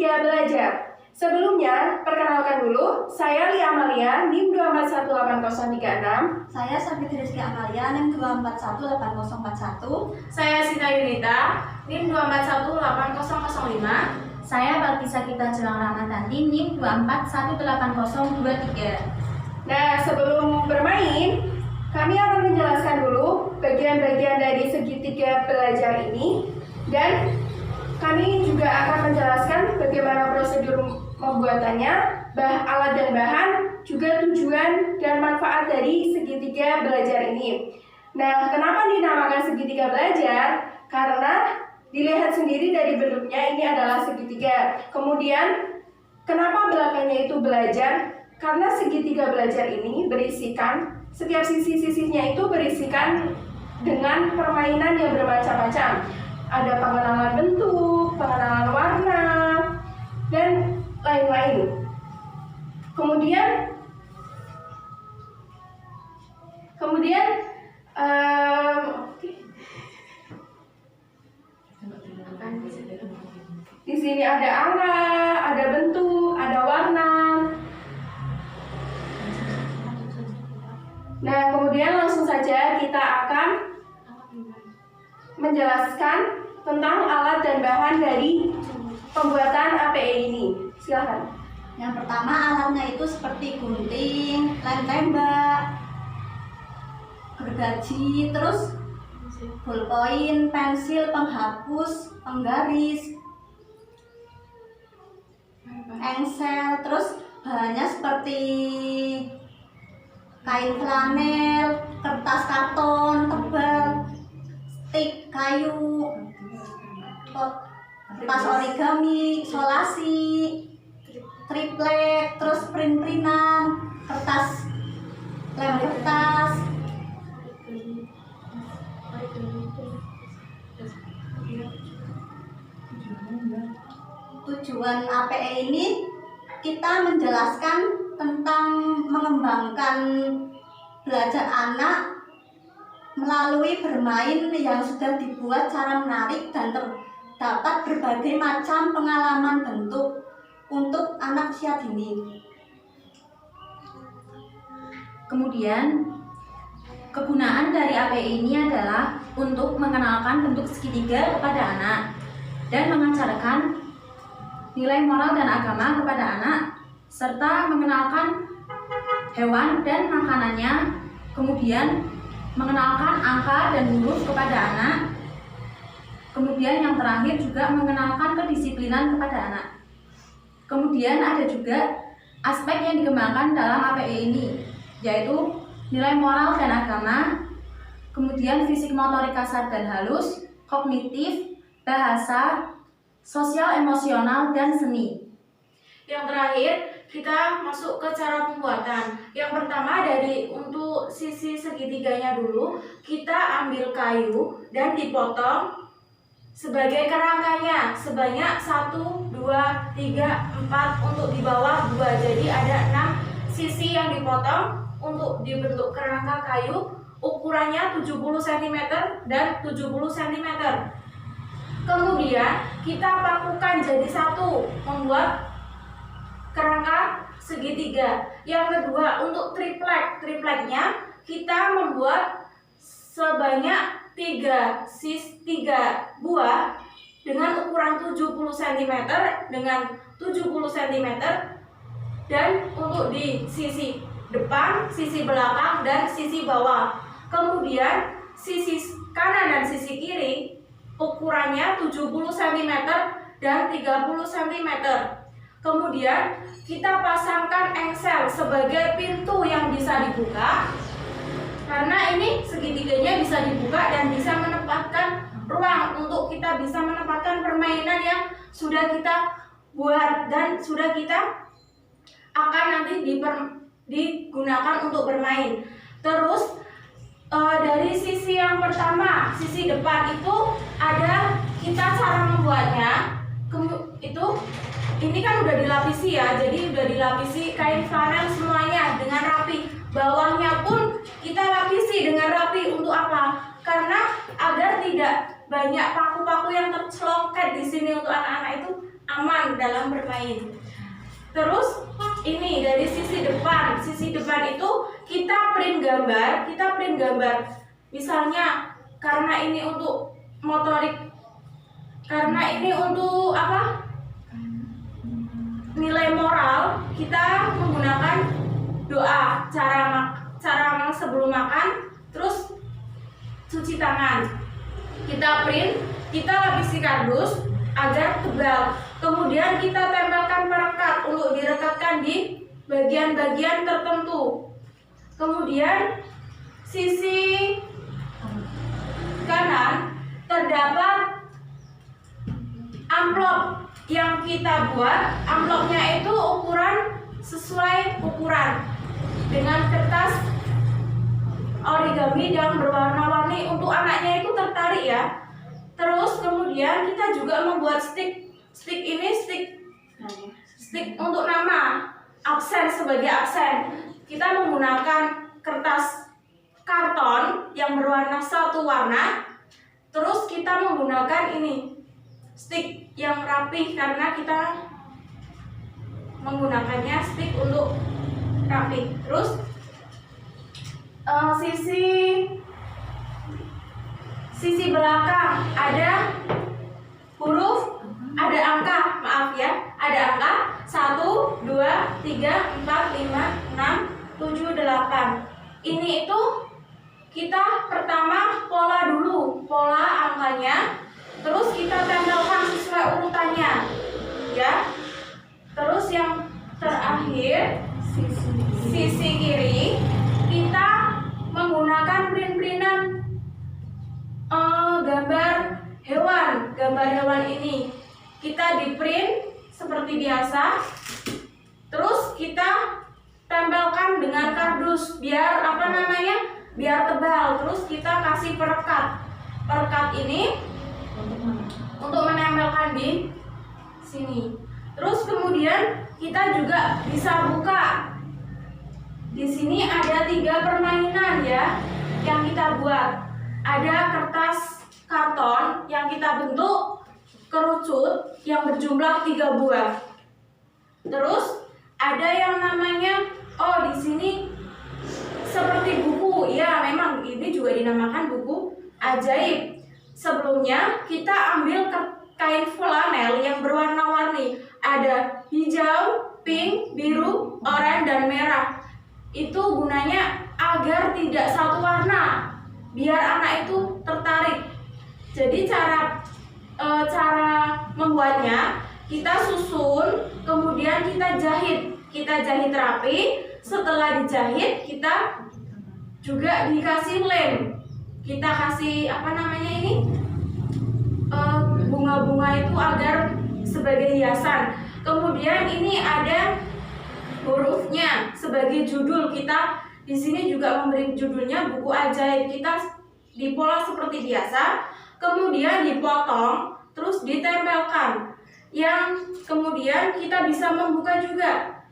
segitiga belajar. Sebelumnya, perkenalkan dulu, saya Lia Amalia, NIM 2418036. Saya Sabit Rizky Amalia, NIM 2418041. Saya Sita Yunita, NIM 2418005. Saya Balkisa Kita Jelang Ramadhanti, NIM 2418023. Nah, sebelum bermain, kami akan menjelaskan dulu bagian-bagian dari segitiga belajar ini, dan kami juga akan menjelaskan bagaimana prosedur pembuatannya, alat dan bahan, juga tujuan dan manfaat dari segitiga belajar ini. Nah, kenapa dinamakan segitiga belajar? Karena dilihat sendiri dari bentuknya, ini adalah segitiga. Kemudian, kenapa belakangnya itu belajar? Karena segitiga belajar ini berisikan, setiap sisi-sisinya itu berisikan dengan permainan yang bermacam-macam. Ada pengenalan bentuk, pengenalan warna, dan lain-lain. Kemudian di sini ada angka, ada bentuk, ada warna. Nah, kemudian langsung saja kita akan menjelaskan tentang alat dan bahan dari pembuatan APE ini. Silakan. Yang pertama, alatnya itu seperti gunting, lem tembak, gergaji, terus ballpoint, pensil, penghapus, penggaris, engsel. Terus bahannya seperti kain flanel, kertas karton tebal, stik kayu, kertas origami, solasi, triplek, terus print-printan, kertas, lem kertas. Tujuan APE ini kita menjelaskan tentang mengembangkan belajar anak melalui bermain yang sudah dibuat secara menarik dan terdapat berbagai macam pengalaman bentuk untuk anak usia dini. Kemudian, kegunaan dari APE ini adalah untuk mengenalkan bentuk segitiga kepada anak dan mengajarkan nilai moral dan agama kepada anak, serta mengenalkan hewan dan makanannya, kemudian mengenalkan angka dan huruf kepada anak, kemudian yang terakhir juga mengenalkan kedisiplinan kepada anak. Kemudian ada juga aspek yang dikembangkan dalam APE ini, yaitu nilai moral dan agama, kemudian fisik motorik kasar dan halus, kognitif, bahasa, sosial emosional, dan seni. Yang terakhir, kita masuk ke cara pembuatan. Yang pertama, untuk sisi segitiganya dulu, kita ambil kayu dan dipotong sebagai kerangkanya sebanyak 1, 2, 3, 4, untuk di bawah 2. Jadi ada 6 sisi yang dipotong untuk dibentuk kerangka kayu. Ukurannya 70 cm dan 70 cm. Kemudian kita pakukan jadi satu, membuat kerangka segitiga. Yang kedua, untuk tripleknya kita membuat sebanyak 3 buah dengan ukuran 70 cm dengan 70 cm, dan untuk di sisi depan, sisi belakang, dan sisi bawah. Kemudian sisi kanan dan sisi kiri ukurannya 70 cm dan 30 cm. Kemudian kita pasangkan engsel sebagai pintu yang bisa dibuka, karena ini segitiganya bisa dibuka dan bisa menempatkan ruang untuk kita bisa menempatkan permainan yang sudah kita buat dan sudah kita akan nanti digunakan untuk bermain. Terus dari sisi yang pertama, sisi depan itu ada kita cara membuatnya. Ini kan udah dilapisi ya, jadi udah dilapisi kain flanel semuanya dengan rapi. Bawahnya pun kita lapisi dengan rapi. Untuk apa? Karena agar tidak banyak paku-paku yang tercelongket di sini. Untuk anak-anak itu aman dalam bermain. Terus ini dari sisi depan itu kita print gambar. Misalnya karena ini untuk motorik, karena ini untuk apa? Nilai moral, kita menggunakan doa, cara sebelum makan, terus cuci tangan. Kita print, kita lapisi kardus agar tebal. Kemudian kita tempelkan perekat untuk direkatkan di bagian-bagian tertentu. Kemudian sisi kanan terdapat amplop yang kita buat. Amplopnya itu sesuai ukuran dengan kertas origami yang berwarna-warni untuk anaknya itu tertarik ya. Terus kemudian kita juga membuat stick untuk nama, aksen sebagai aksen. Kita menggunakan kertas karton yang berwarna satu warna. Terus kita menggunakan ini stick yang rapih karena kita menggunakannya stick untuk rapih. Terus sisi belakang ada huruf, ada angka, ada angka 1, 2, 3, 4, 5, 6, 7, 8. Ini itu kita pertama pola angkanya, terus kita tempelkan sesuai urutannya, ya. Terus yang terakhir sisi kiri kita menggunakan print-printan gambar hewan ini. Kita di print seperti biasa, terus kita tempelkan dengan kardus biar biar tebal. Terus kita kasih perekat ini untuk menempelkan di sini. Terus kemudian kita juga bisa buka. Di sini ada 3 permainan ya yang kita buat. Ada kertas karton yang kita bentuk kerucut yang berjumlah 3 buah. Terus ada yang namanya di sini seperti buku. Ya, memang ini juga dinamakan buku ajaib. Sebelumnya kita ambil kain flanel yang berwarna-warni. Ada hijau, pink, biru, oranye, dan merah. Itu gunanya agar tidak satu warna, biar anak itu tertarik. Jadi cara membuatnya, kita susun, kemudian kita jahit rapi. Setelah dijahit, kita juga dikasih lem. Kita kasih bunga-bunga itu agar sebagai hiasan. Kemudian ini ada hurufnya sebagai judul. Kita di sini juga memberi judulnya buku ajaib. Kita dipola seperti biasa, kemudian dipotong, terus ditempelkan. Yang kemudian kita bisa membuka juga.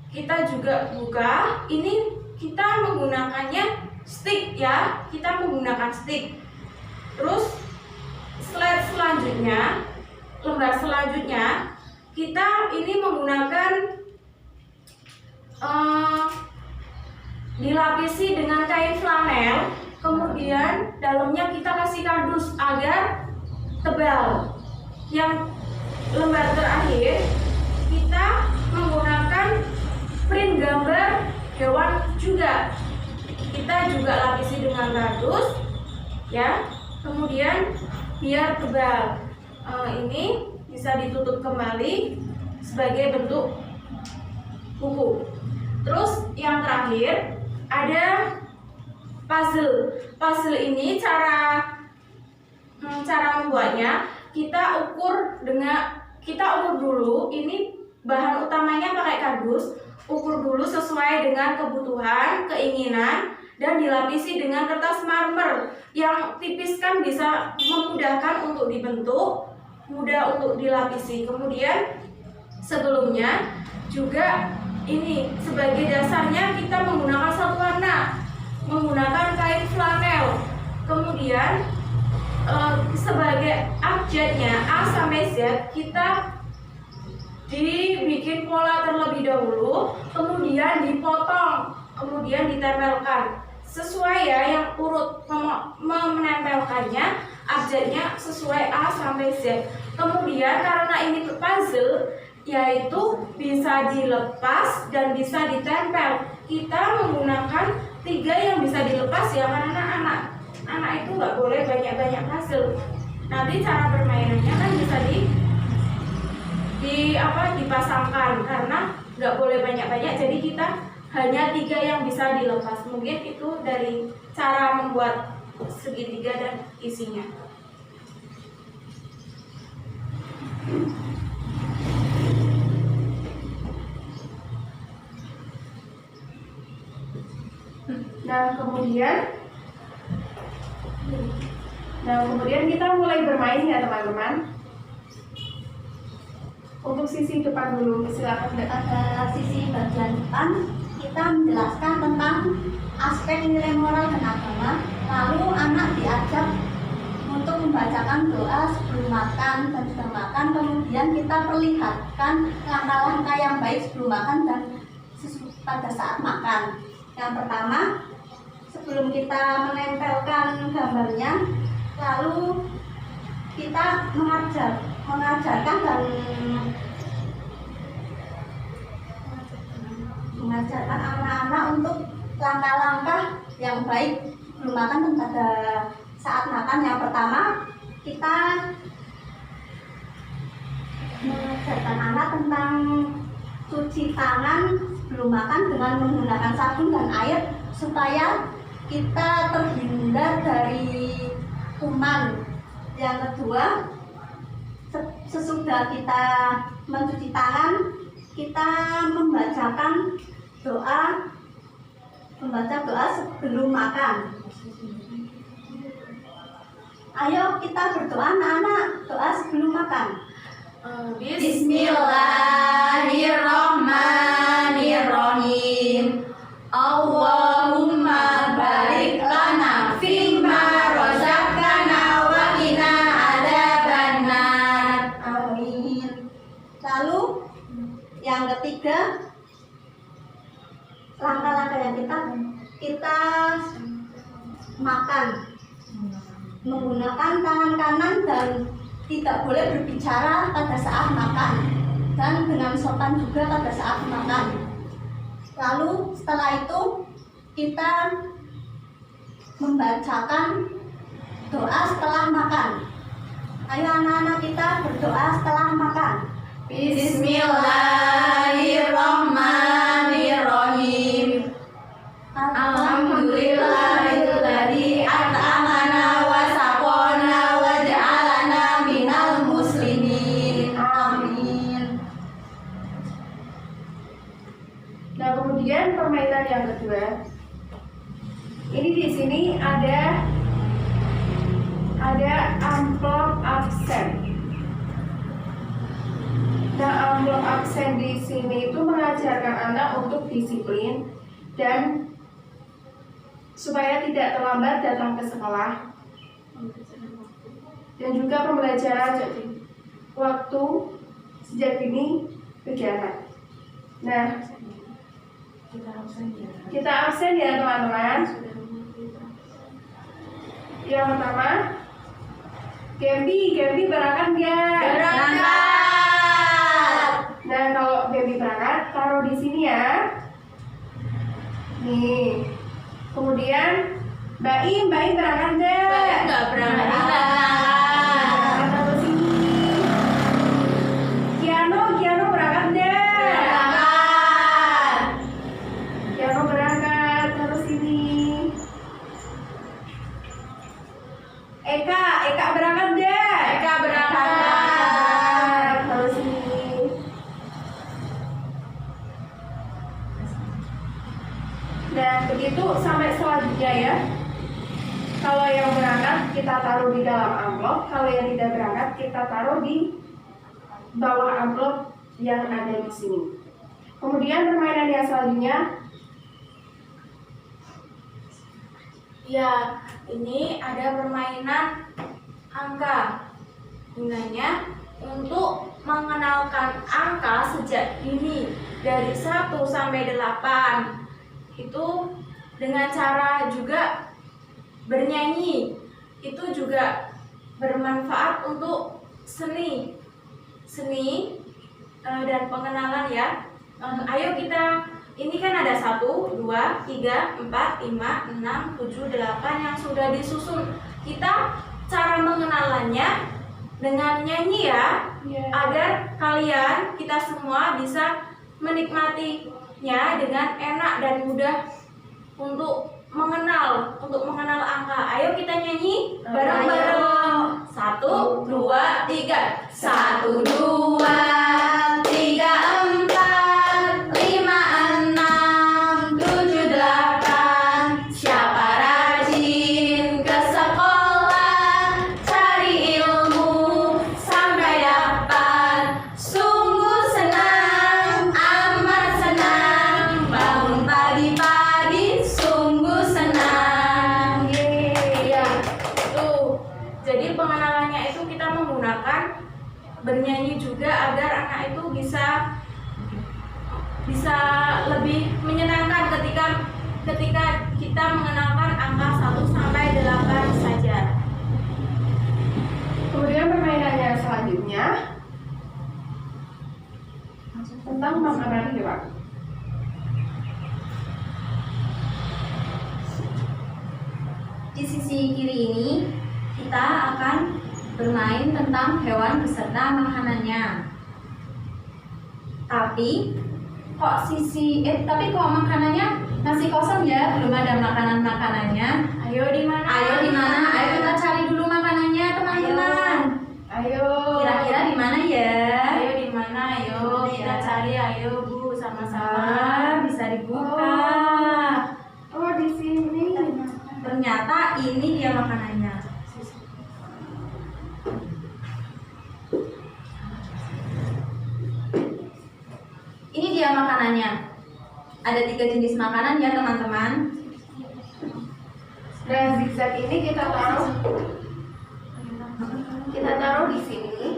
Kita juga buka. Ini kita menggunakannya stick ya. Kita menggunakan stick. Terus lembar selanjutnya kita ini menggunakan dilapisi dengan kain flanel, kemudian dalamnya kita kasih kardus agar tebal. Yang lembar terakhir kita menggunakan print gambar hewan juga. Kita juga lapisi dengan kardus ya, kemudian biar tebal. Ini bisa ditutup kembali sebagai bentuk buku. Terus yang terakhir ada puzzle. Puzzle ini cara membuatnya kita ukur dulu. Ini bahan utamanya pakai kardus. Ukur dulu sesuai dengan kebutuhan, keinginan, dan dilapisi dengan kertas marmer yang tipis kan bisa memudahkan untuk dibentuk, mudah untuk dilapisi. Kemudian sebelumnya juga ini sebagai dasarnya kita menggunakan satu warna, menggunakan kain flanel. Kemudian sebagai abjadnya A sampai Z kita dibikin pola terlebih dahulu, kemudian dipotong, kemudian ditempelkan. Sesuai ya yang urut menempelkannya, abjadnya sesuai A sampai Z. Kemudian karena ini puzzle, yaitu bisa dilepas dan bisa ditempel. Kita menggunakan 3 yang bisa dilepas ya, karena anak itu nggak boleh banyak-banyak puzzle. Nanti cara permainannya kan bisa dipasangkan, karena nggak boleh banyak-banyak, jadi kita hanya 3 yang bisa dilepas. Mungkin itu dari cara membuat segitiga dan isinya. Nah kemudian kita mulai bermain ya teman-teman. Untuk sisi depan dulu, silakan. Pada sisi bagian depan kita menjelaskan tentang aspek nilai moral dan agama. Lalu anak diajak untuk membacakan doa sebelum makan dan sudah makan. Kemudian kita perlihatkan langkah-langkah yang baik sebelum makan dan pada saat makan. Yang pertama, sebelum kita menempelkan gambarnya, lalu kita mengajarkan anak-anak untuk langkah-langkah yang baik sebelum makan dan pada saat makan. Yang pertama, kita mengajarkan anak tentang cuci tangan sebelum makan dengan menggunakan sabun dan air supaya kita terhindar dari kuman. Yang kedua, sesudah kita mencuci tangan, kita membaca doa sebelum makan. Ayo kita berdoa anak-anak, doa sebelum makan. Bismillahirrahmanirrahim. Allahumma barik lana fimma razaqtana wa qina adzabannar. Amin. Lalu yang ketiga, langkah-langkah yang kita makan menggunakan tangan kanan dan tidak boleh berbicara pada saat makan dan dengan sopan juga pada saat makan. Lalu setelah itu kita membacakan doa setelah makan. Ayo anak-anak kita berdoa setelah makan. Bismillahirrahmanirrahim. Alhamdulillahilladzi at'amana wa saqona wa ja'alana minal muslimin. Amin. Nah kemudian permainan yang kedua, ini di sini ada amplop absen. Nah amplop absen di sini itu mengajarkan anak untuk disiplin dan supaya tidak terlambat datang ke sekolah, dan juga pembelajaran waktu sejak dini bagi anak. Nah, kita absen ya teman-teman. Yang pertama, Gembi berangkat nggak? Berangkat. Nah kalau Gembi berangkat, taruh di sini ya. Nih. Kemudian Mbak Im berangkat nggak? Nggak berangkat. Taruh sini. Kiano berangkat nggak? Berangkat. Kiano berangkat, taruh sini. Eka berangkat nggak? Eka berangkat. Taruh sini. Nah begitu sampai selanjutnya ya. Kalau yang berangkat kita taruh di dalam amplop, kalau yang tidak berangkat kita taruh di bawah amplop yang ada di sini. Kemudian permainan yang selanjutnya, Ya, ini ada permainan angka. Gunanya untuk mengenalkan angka sejak dini dari 1 sampai 8. Itu dengan cara juga bernyanyi. Itu juga bermanfaat untuk seni dan pengenalan ya. Ayo kita, ini kan ada 1, 2, 3, 4, 5, 6, 7, 8 yang sudah disusun. Kita cara mengenalannya dengan nyanyi ya, agar kalian, kita semua bisa menikmatinya dengan enak dan mudah untuk mengenal angka. Ayo kita nyanyi bareng-bareng. 1, 2, 3. 1, 2, 3, 4, 5, 6, 7, 8. Siapa rajin ke sekolah, cari ilmu sampai dapat. Sungguh senang, amat senang, bangun pagi-pagi sungguh senang. Ya, tuh. Jadi pengenalannya itu kita menggunakan bernyanyi juga agar anak itu bisa lebih menyenangkan ketika kita mengenalkan angka 1 sampai 8 saja. Kemudian permainannya selanjutnya tentang makanan hewan. Di sisi kiri ini kita akan bermain tentang hewan beserta makanannya. Tapi kok makanannya masih kosong ya, belum ada makanannya. Ayo di mana? Ayo kita cari dulu makanannya, teman-teman. Ayo. Kira-kira di mana ya? Ayo di mana? Ayo kita cari. Ayo Bu, sama-sama. Bisa dibuka. Oh, di sini. Ternyata ini dia makanannya. Ini dia makanannya. Ada 3 jenis makanan ya teman-teman. Dan zigzag ini kita taruh di sini.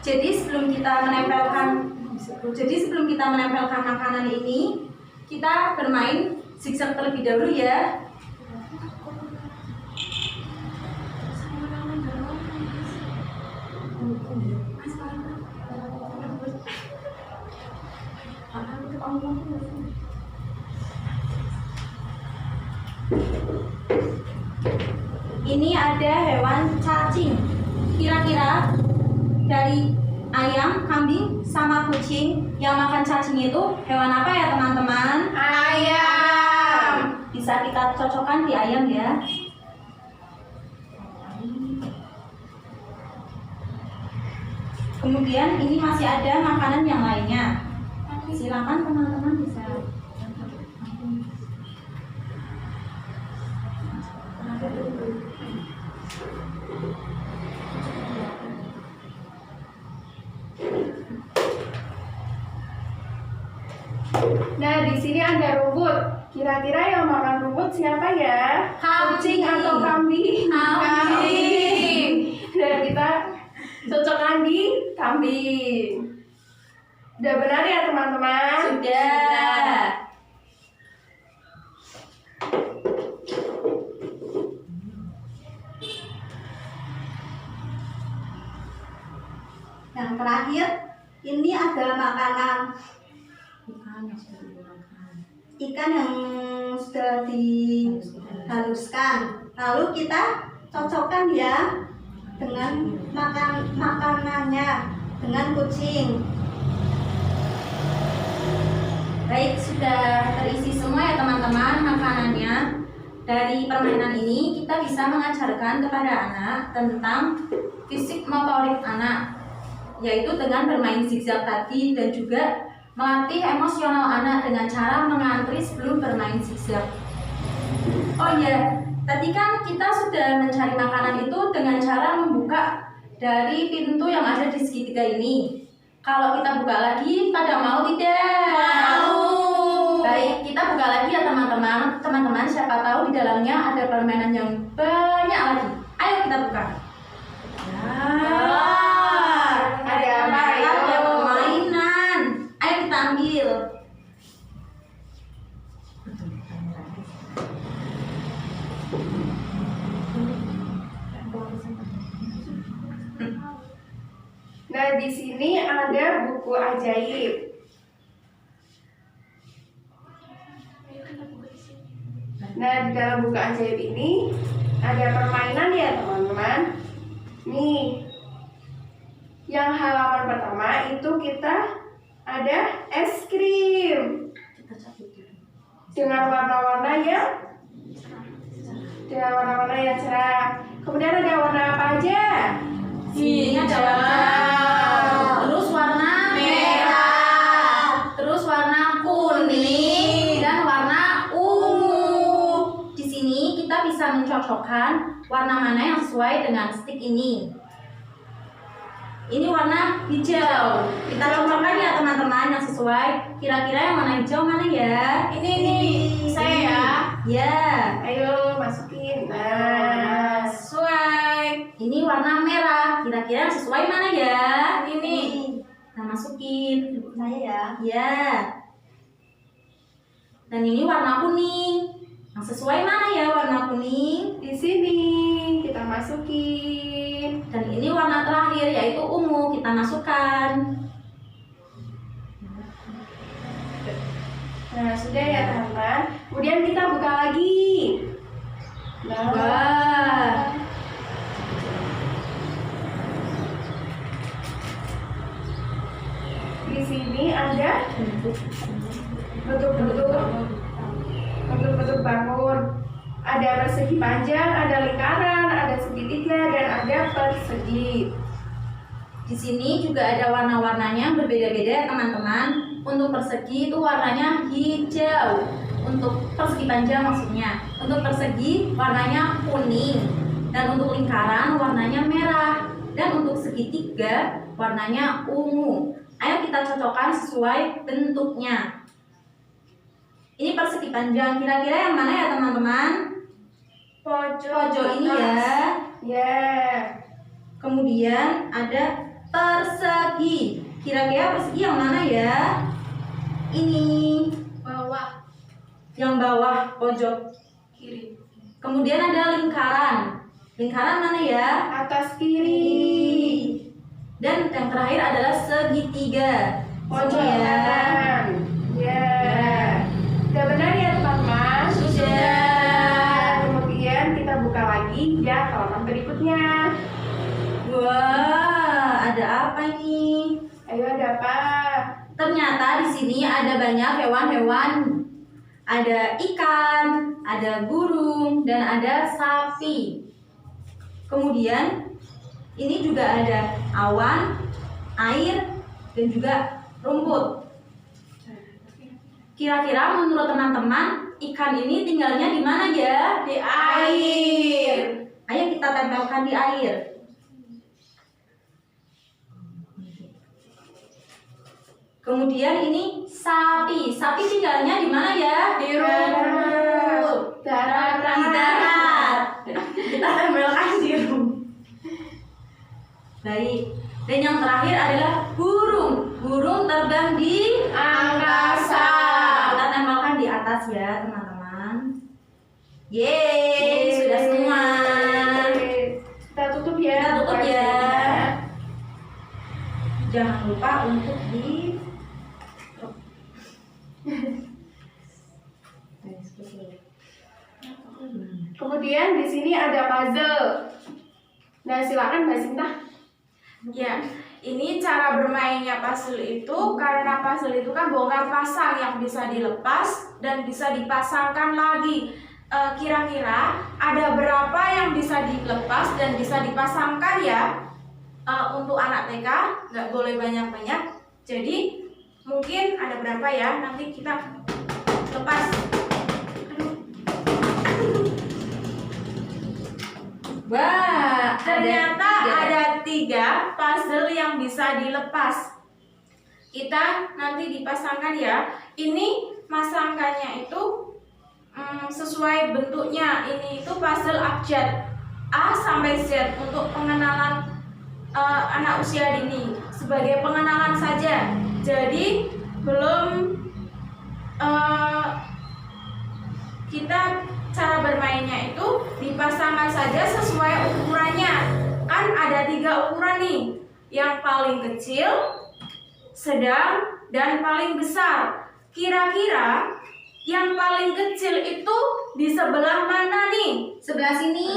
Jadi sebelum kita menempelkan makanan ini, kita bermain zigzag terlebih dahulu ya. Ini ada hewan cacing. Kira-kira dari ayam, kambing, sama kucing yang makan cacing itu hewan apa ya teman-teman? Ayam. Bisa kita cocokkan di ayam ya. Kemudian ini masih ada makanan yang lainnya. Silakan teman-teman bisa. Nah, di sini ada rumput. Kira-kira yang makan rumput siapa ya? Kambing. Kucing atau kambing? Kambing. Dan kita cocokkan di kambing. Udah benar ya teman-teman? Sudah. Yang terakhir, ini ada makanan ikan yang sudah dihaluskan. Lalu kita cocokkan ya dengan makanannya dengan kucing. Baik, sudah terisi semua ya teman-teman makanannya. Dari permainan ini kita bisa mengajarkan kepada anak tentang fisik motorik anak, yaitu dengan bermain zigzag tadi dan juga melatih emosional anak dengan cara mengantri sebelum bermain zigzag. Oh iya, tadi kan kita sudah mencari makanan itu dengan cara membuka dari pintu yang ada di segitiga ini. Kalau kita buka lagi, pada mau tidak? Mau. Baik, kita buka lagi ya teman-teman. Teman-teman, siapa tahu di dalamnya ada permainan yang banyak lagi. Ayo kita buka. Nah, di sini ada buku ajaib. Nah, di dalam buku ajaib ini ada permainan ya teman-teman. Nih, yang halaman pertama itu kita ada es krim dengan warna-warna yang cerah. Kemudian ada warna apa aja? Ini ada warna, terus warna merah, terus warna kuning dan warna ungu. Di sini kita bisa mencocokkan warna mana yang sesuai dengan stick ini. Ini warna hijau. Kita cocokkan ya teman-teman yang sesuai. Kira-kira yang mana hijau mana ya? Ini saya ya. Ya. Ayo masukin. Nah, Sesuai. Ini warna merah. Kira-kira yang sesuai mana ya? Ini. Kita masukin. Saya ya. Ya. Dan ini warna kuning. Yang sesuai mana ya warna kuning? di sini kita masukin. Dan ini warna terakhir yaitu ungu. Kita masukkan. Nah, sudah ya teman-teman. Kemudian kita buka lagi. Nah, Wah. di sini ada bentuk-bentuk bangun. Ada persegi panjang, ada lingkaran, ada segitiga, dan ada persegi. Di sini juga ada warna-warnanya yang berbeda-beda teman-teman. Untuk persegi itu warnanya hijau. Untuk persegi panjang maksudnya. Untuk persegi warnanya kuning. Dan untuk lingkaran warnanya merah. Dan untuk segitiga warnanya ungu. Ayo kita cocokkan sesuai bentuknya. Ini persegi panjang. Kira-kira yang mana ya teman-teman? Pojok ini ya. Ya, Kemudian ada persegi. Kira-kira persegi yang mana ya? Ini Bawah. yang bawah pojok Kiri. Kemudian ada lingkaran. Lingkaran mana ya? atas kiri. Dan yang terakhir adalah segitiga. Pojok Sini ya. kanan. Ya. Sudah benar ya teman-teman? Sudah. Kemudian kita buka lagi ya halaman berikutnya. Wah, ada apa ini? Ayo, ada apa? Ternyata di sini ada banyak hewan-hewan. Ada ikan, ada burung, dan ada sapi. Kemudian ini juga ada awan, air, dan juga rumput. Kira-kira menurut teman-teman ikan ini tinggalnya di mana ya? Di air. Ayo kita tempelkan di air. Kemudian ini sapi. Sapi tinggalnya di mana ya? Di rumput. Darat. Di darat. Kita tempelkan di rumput. Baik. Dan yang terakhir adalah burung. Burung terbang di Angkasa. Kita tempelkan di atas ya, teman-teman. Yeay, sudah semua. Kita tutup ya. Kita tutup buka ya. aja. Jangan lupa untuk di Kemudian di sini ada puzzle. Nah, silakan Mbak Sinta. Ya, ini cara bermainnya puzzle itu karena puzzle itu kan bongkar pasang yang bisa dilepas dan bisa dipasangkan lagi. Kira-kira ada berapa yang bisa dilepas dan bisa dipasangkan ya? Untuk anak TK nggak boleh banyak-banyak. Jadi mungkin ada berapa ya? Nanti kita lepas. Wah, Ternyata tiga. ada 3 puzzle yang bisa dilepas. Kita nanti dipasangkan ya. Ini masangkannya itu sesuai bentuknya. Ini itu puzzle abjad A sampai Z untuk pengenalan anak usia dini. Sebagai pengenalan saja. Jadi belum kita cara bermainnya itu dipasangkan saja sesuai ukurannya. Kan ada 3 ukuran nih. yang paling kecil, sedang, dan paling besar. Kira-kira yang paling kecil itu di sebelah mana nih? Sebelah sini.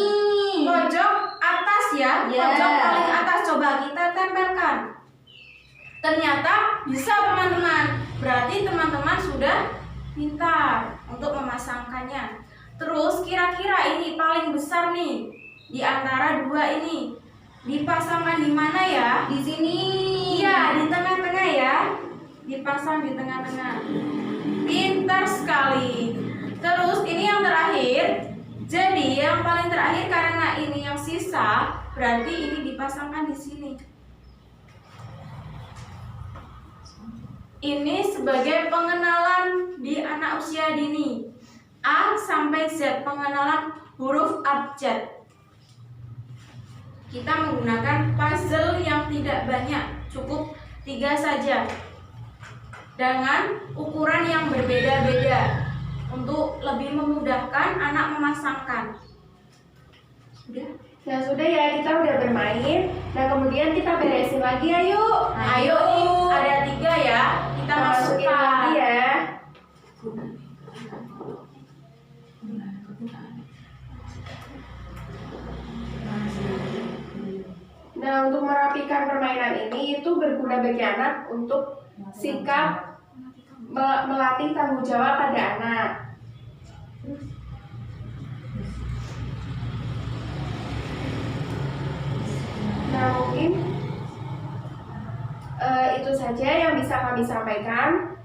Pojok atas ya, Ya. pojok paling atas. Coba kita tempelkan. Ternyata bisa teman-teman. Berarti teman-teman sudah pintar untuk memasangkannya. Terus kira-kira ini paling besar nih di antara dua ini. Dipasangkan di mana ya? Di sini. Iya, di tengah-tengah ya. Dipasang di tengah-tengah. Pintar sekali. Terus ini yang terakhir. Jadi yang paling terakhir karena ini yang sisa, berarti ini dipasangkan di sini. Ini sebagai pengenalan di anak usia dini. A sampai Z, pengenalan huruf abjad. Kita menggunakan puzzle yang tidak banyak, cukup 3 saja. Dengan ukuran yang berbeda-beda untuk lebih memudahkan anak memasangkan. Sudah? Nah sudah ya, kita udah bermain. Nah kemudian kita beresin lagi, ayo. Ayo nih, ada 3 ya. Kita Masukin masukkan. lagi ya. Nah untuk merapikan permainan ini itu berguna bagi anak untuk sikap melatih tanggung jawab pada anak. Nah mungkin itu saja yang bisa kami sampaikan.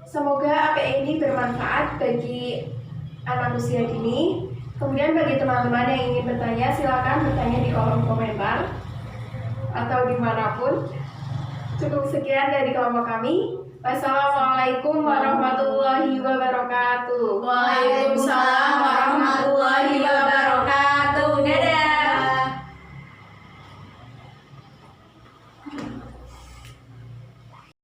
Semoga APE ini bermanfaat bagi anak usia dini. Kemudian bagi teman-teman yang ingin bertanya, silakan bertanya di kolom komentar atau dimanapun. Cukup sekian dari kelompok kami. Wassalamualaikum warahmatullahi wabarakatuh. Waalaikumsalam warahmatullahi wabarakatuh.